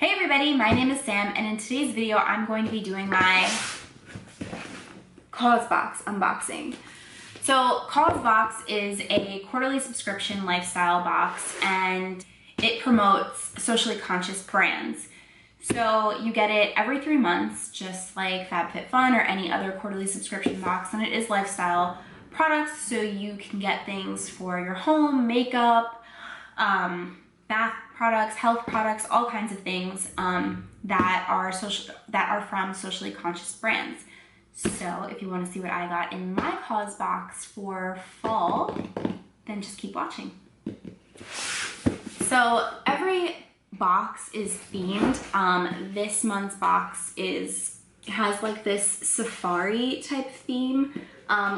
Hey everybody, my name is Sam, and in today's video I'm going to be doing my Causebox unboxing. So Causebox is a quarterly subscription lifestyle box, and it promotes socially conscious brands. So you get it every 3 months, just like FabFitFun or any other quarterly subscription box, and it is lifestyle products, so you can get things for your home, makeup, bath products, health products, all kinds of things that are from socially conscious brands. So if you want to see what I got in my Causebox for fall, then just keep watching. So every box is themed. This month's box has like this safari type theme,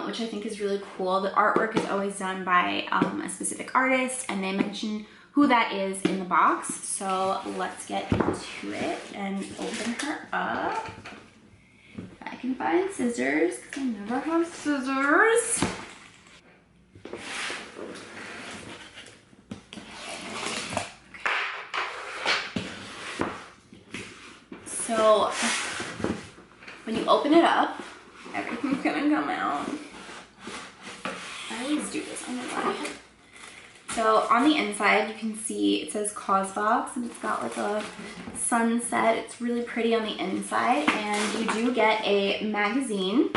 which I think is really cool. The artwork is always done by a specific artist, and they mention who that is in the box. So let's get into it and open her up. If I can find scissors, because I never have scissors. So when you open it up, everything's gonna come out. I always do this, I don't know why. So on the inside, you can see it says Causebox, and it's got like a sunset. It's really pretty on the inside, and you do get a magazine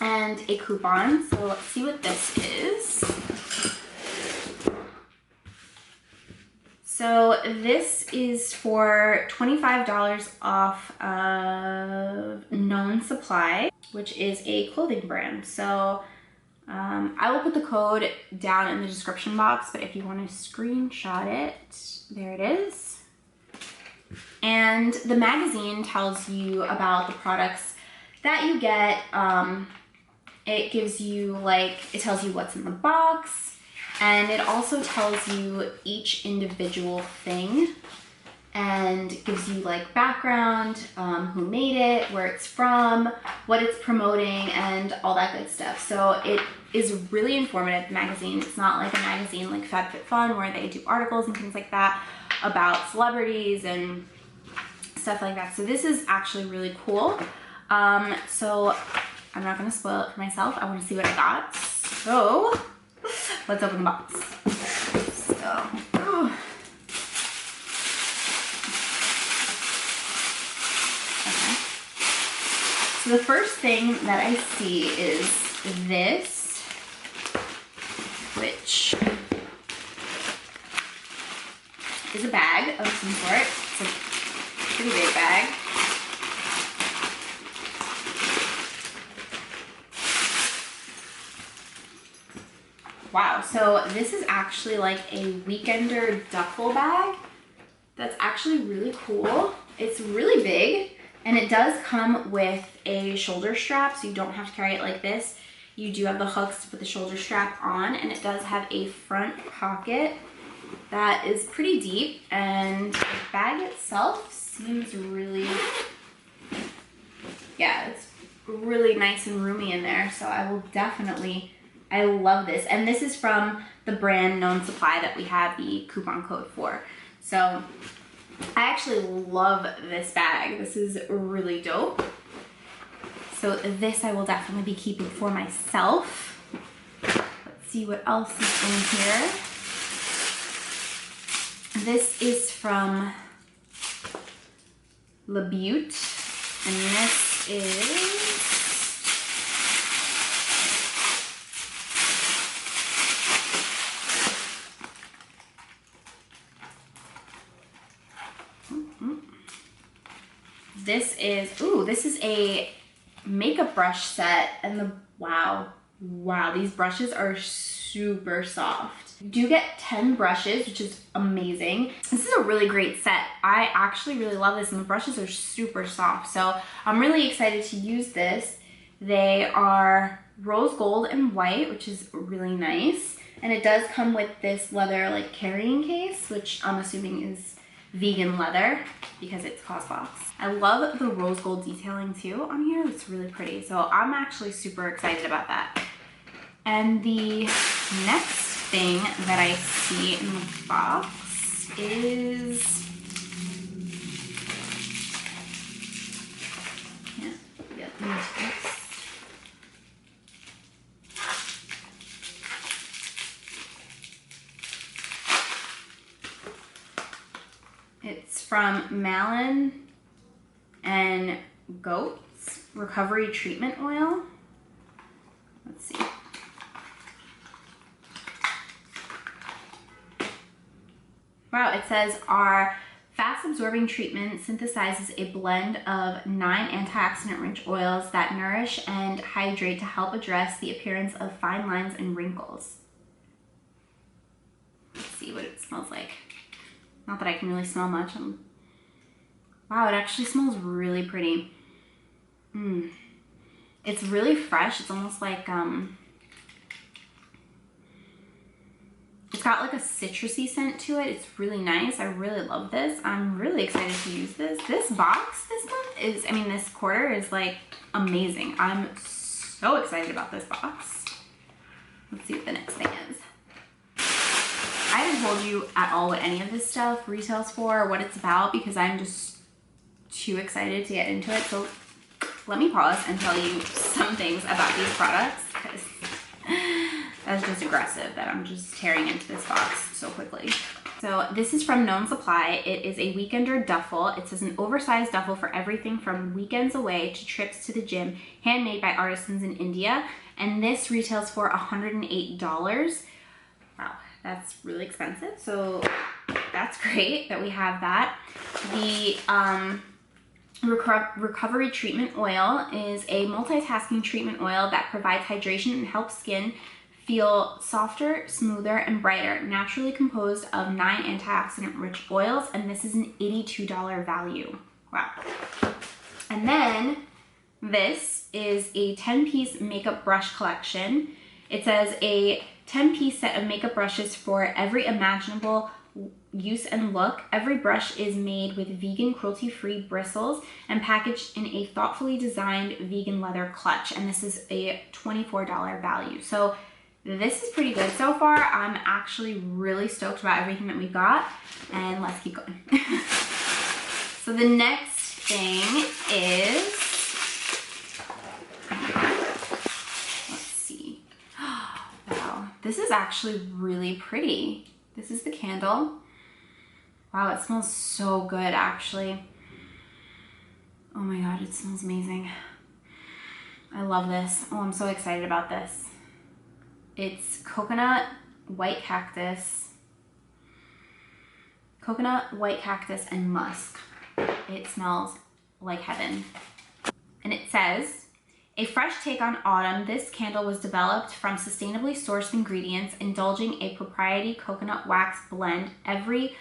and a coupon. So let's see what this is. So this is for $25 off of Known Supply, which is a clothing brand. So I will put the code down in the description box, but if you want to screenshot it, there it is. And the magazine tells you about the products that you get. It gives you it tells you what's in the box, and it also tells you each individual thing and gives you like background, who made it, where it's from, what it's promoting, and all that good stuff. So it is really informative, the magazine. It's not like a magazine like FabFitFun where they do articles and things like that about celebrities and stuff like that. So this is actually really cool. So I'm not gonna spoil it for myself. I wanna see what I got. So let's open the box. So the first thing that I see is this, which is a bag of some sort. It's a pretty big bag. Wow, so this is actually like a weekender duffel bag. That's actually really cool. It's really big. And it does come with a shoulder strap, so you don't have to carry it like this. You do have the hooks to put the shoulder strap on, and it does have a front pocket that is pretty deep, and the bag itself seems really, yeah, it's really nice and roomy in there, so I love this. And this is from the brand Known Supply that we have the coupon code for. So I actually love this bag. This is really dope. So this I will definitely be keeping for myself. Let's see what else is in here. This is from Beaute, and this is this is a makeup brush set, and wow, these brushes are super soft. You do get 10 brushes, which is amazing. This is a really great set. I actually really love this, and the brushes are super soft, so I'm really excited to use this. They are rose gold and white, which is really nice, and it does come with this leather like carrying case, which I'm assuming is vegan leather because it's Causebox. I love the rose gold detailing too on here. It's really pretty. So I'm actually super excited about that. And the next thing that I see in the box is It's from Malin and Goetz Recovery Treatment Oil. Let's see. Wow, it says our fast-absorbing treatment synthesizes a blend of 9 antioxidant-rich oils that nourish and hydrate to help address the appearance of fine lines and wrinkles. Let's see what it smells like. Not that I can really smell much. Wow, it actually smells really pretty. It's really fresh. It's almost like, it's got like a citrusy scent to it. It's really nice. I really love this. I'm really excited to use this. This box this month is, I mean, this quarter is like amazing. I'm so excited about this box. Let's see what the next thing is. I haven't told you at all what any of this stuff retails for or what it's about because I'm just too excited to get into it. So let me pause and tell you some things about these products because that's just aggressive that I'm just tearing into this box so quickly. So this is from Known Supply. It is a weekender duffel. It says an oversized duffel for everything from weekends away to trips to the gym, handmade by artisans in India. And this retails for $108. Wow, that's really expensive. So that's great that we have that. The Recovery Treatment Oil is a multitasking treatment oil that provides hydration and helps skin feel softer, smoother, and brighter. Naturally composed of 9 antioxidant-rich oils, and this is an $82 value. Wow. And then this is a 10-piece makeup brush collection. It says a 10-piece set of makeup brushes for every imaginable use and look. Every brush is made with vegan, cruelty-free bristles and packaged in a thoughtfully designed vegan leather clutch. And this is a $24 value. So this is pretty good so far. I'm actually really stoked about everything that we got. And let's keep going. So the next thing is, let's see. Wow, this is actually really pretty. This is the candle. Wow, it smells so good, actually. Oh my God, it smells amazing. I love this. Oh, I'm so excited about this. It's coconut, white cactus, and musk. It smells like heaven. And it says, a fresh take on autumn, this candle was developed from sustainably sourced ingredients, indulging a proprietary coconut wax blend. Every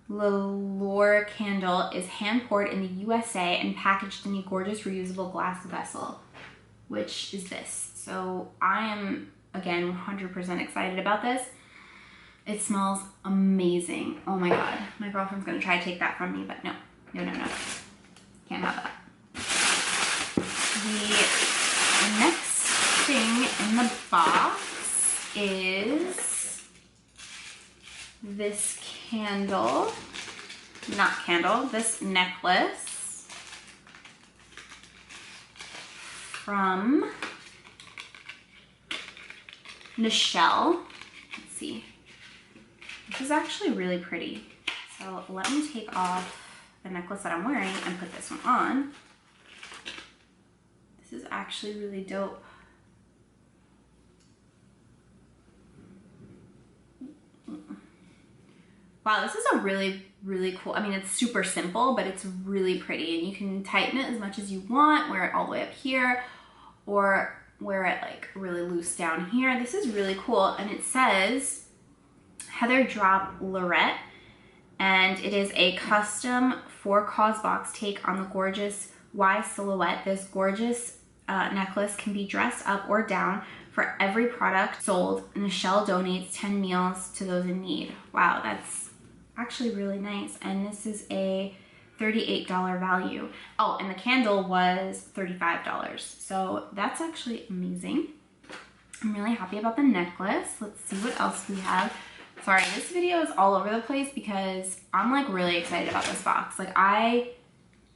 Lueur candle is hand poured in the USA and packaged in a gorgeous reusable glass vessel, which is this. So I am, again, 100% excited about this. It smells amazing. Oh my God. My girlfriend's gonna try to take that from me, but no. Can't have that. The next thing in the box is this this necklace from Nashelle. Let's see. This is actually really pretty. So let me take off the necklace that I'm wearing and put this one on. This is actually really dope. Wow, this is a really, really cool, I mean, it's super simple, but it's really pretty. And you can tighten it as much as you want, wear it all the way up here, or wear it like really loose down here. This is really cool. And it says Heather Drop Lariat, and it is a custom for Causebox take on the gorgeous Y silhouette. This gorgeous necklace can be dressed up or down. For every product sold, Nashelle donates 10 meals to those in need. Wow, that's actually really nice. And this is a $38 value. Oh, and the candle was $35. So that's actually amazing. I'm really happy about the necklace. Let's see what else we have. Sorry, this video is all over the place because I'm like really excited about this box. Like I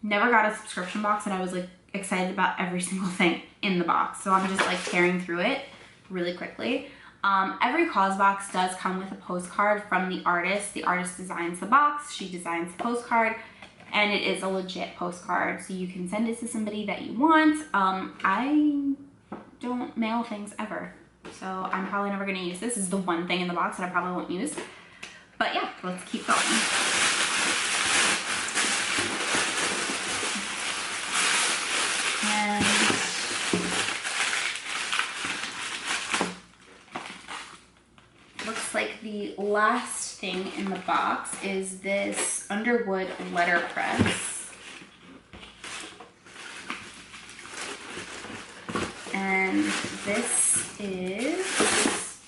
never got a subscription box and I was like excited about every single thing in the box. So I'm just like tearing through it really quickly. Every Causebox does come with a postcard from the artist. The artist designs the box, she designs the postcard, and it is a legit postcard, so you can send it to somebody that you want. I don't mail things ever, so I'm probably never gonna use this. This is the one thing in the box that I probably won't use. But yeah, let's keep going. And looks like the last thing in the box is this Underwood letterpress. And this is,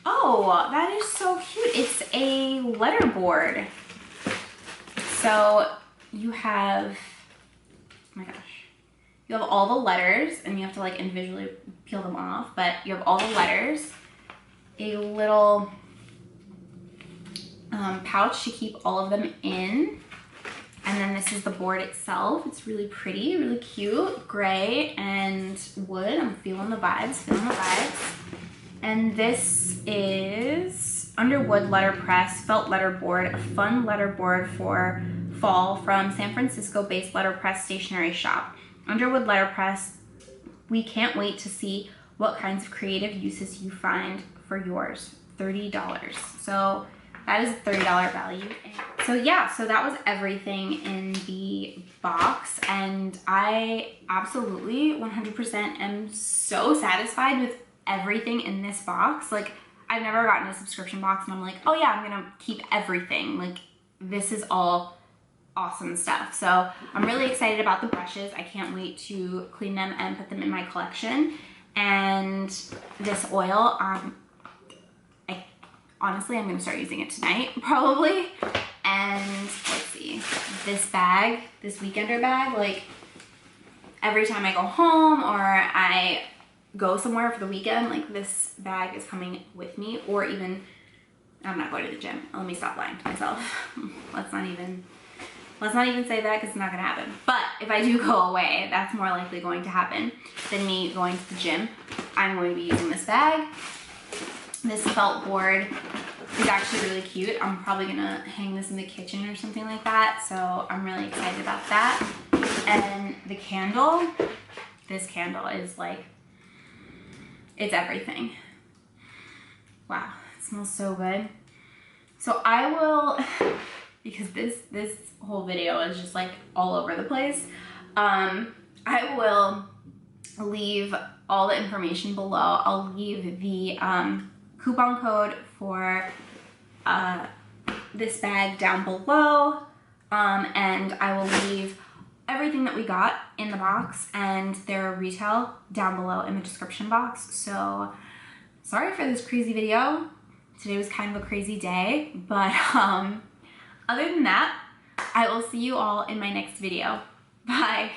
oh, that is so cute. It's a letterboard. So you have, oh my gosh, you have all the letters, and you have to like individually peel them off, but you have all the letters, a little pouch to keep all of them in, and then this is the board itself. It's really pretty, really cute, gray and wood. I'm feeling the vibes, feeling the vibes. And this is Underwood letterpress felt letterboard, a fun letterboard for fall from San Francisco-based letterpress stationery shop. Underwood letterpress, we can't wait to see what kinds of creative uses you find for yours. $30. So that is a $30 value. So yeah, so that was everything in the box, and I absolutely 100% am so satisfied with everything in this box. Like, I've never gotten a subscription box and I'm like, oh yeah, I'm gonna keep everything. Like, this is all awesome stuff. So I'm really excited about the brushes. I can't wait to clean them and put them in my collection. And this oil, honestly, I'm gonna start using it tonight, probably. And let's see, this bag, this weekender bag, like every time I go home or I go somewhere for the weekend, like this bag is coming with me. Or even, I'm not going to the gym. Let me stop lying to myself. Let's not even say that, because it's not gonna happen. But if I do go away, that's more likely going to happen than me going to the gym. I'm going to be using this bag. This felt board is actually really cute. I'm probably gonna hang this in the kitchen or something like that. So I'm really excited about that. And the candle, this candle is like, it's everything. Wow, it smells so good. So I will, because this whole video is just like all over the place, I will leave all the information below. I'll leave the coupon code for this bag down below, and I will leave everything that we got in the box and their retail down below in the description box. So sorry for this crazy video. Today was kind of a crazy day, but other than that, I will see you all in my next video. Bye.